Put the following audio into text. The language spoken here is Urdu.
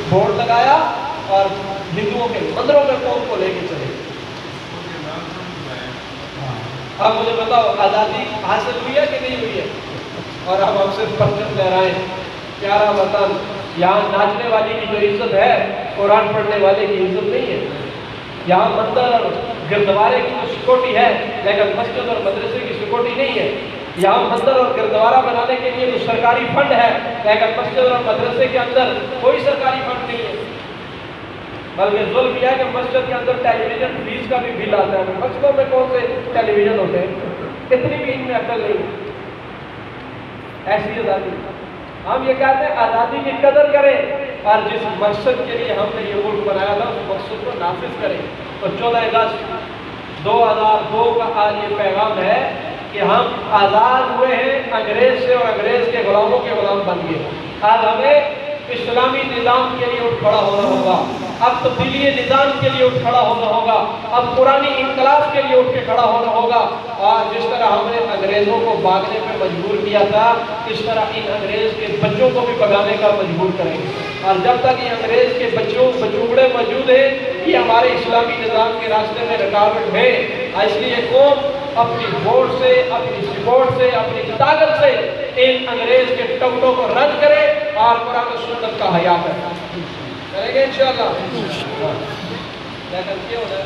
بورڈ لگایا اور ہندوؤں کے مندروں میں قوم کو لے کے چلے. اب مجھے بتاؤ آزادی حاصل ہوئی ہے کہ نہیں ہوئی ہے؟ اور اب ہم صرف پرچم لہرائیں. پیارا وطن، یہاں ناچنے والی کی جو عزت ہے قرآن پڑھنے والے کی عزت نہیں ہے. یہاں مندر اور گردوارے کی جو سیکورٹی ہے لیکن مسجد اور مدرسے کی سیکورٹی نہیں ہے. یہاں مندر اور گردوارہ بنانے کے لیے جو سرکاری فنڈ ہے لیکن مسجد اور مدرسے کے اندر کوئی سرکاری فنڈ نہیں ہے. بلکہ ظلم یہ ہے کہ مسجد کے اندر ٹیلی ویژن فیس کا بھی بل آتا ہے. مسجدوں میں کون سے ٹیلی ویژن ہوتے ہیں؟ اتنی بھی ان میں عقل نہیں. ایسی آزادی. ہم یہ کہتے ہیں آزادی کی قدر کریں اور جس مقصد کے لیے ہم نے یہ ملک بنایا تھا اس مقصد کو نافذ کریں. تو 14 اگست 2002 کا آج یہ پیغام ہے کہ ہم آزاد ہوئے ہیں انگریز سے اور انگریز کے غلاموں کے غلام بن گئے. آج ہمیں اسلامی نظام کے لیے اٹھ کھڑا ہونا ہوگا. اب تبدیلی نظام کے لیے اٹھ کھڑا ہونا ہوگا. اب پرانی انقلاب کے لیے اٹھ کے کھڑا ہونا ہوگا. اور جس طرح ہم نے انگریزوں کو بھاگنے پہ مجبور کیا تھا اس طرح ان انگریز کے بچوں کو بھی بھگانے کا مجبور کریں گے. اور جب تک یہ انگریز کے بچوڑے موجود ہیں یہ ہمارے اسلامی نظام کے راستے میں رکاوٹ ہے. اس لیے قوم اپنی ووٹ سے، اپنی سپورٹ سے، اپنی طاقت سے ان انگریز کے ٹکٹوں کو رد کرے اور قرآن و سنت کا حیا کرے. کریں گے انشاءاللہ. لیکن کیا ہوتا ہے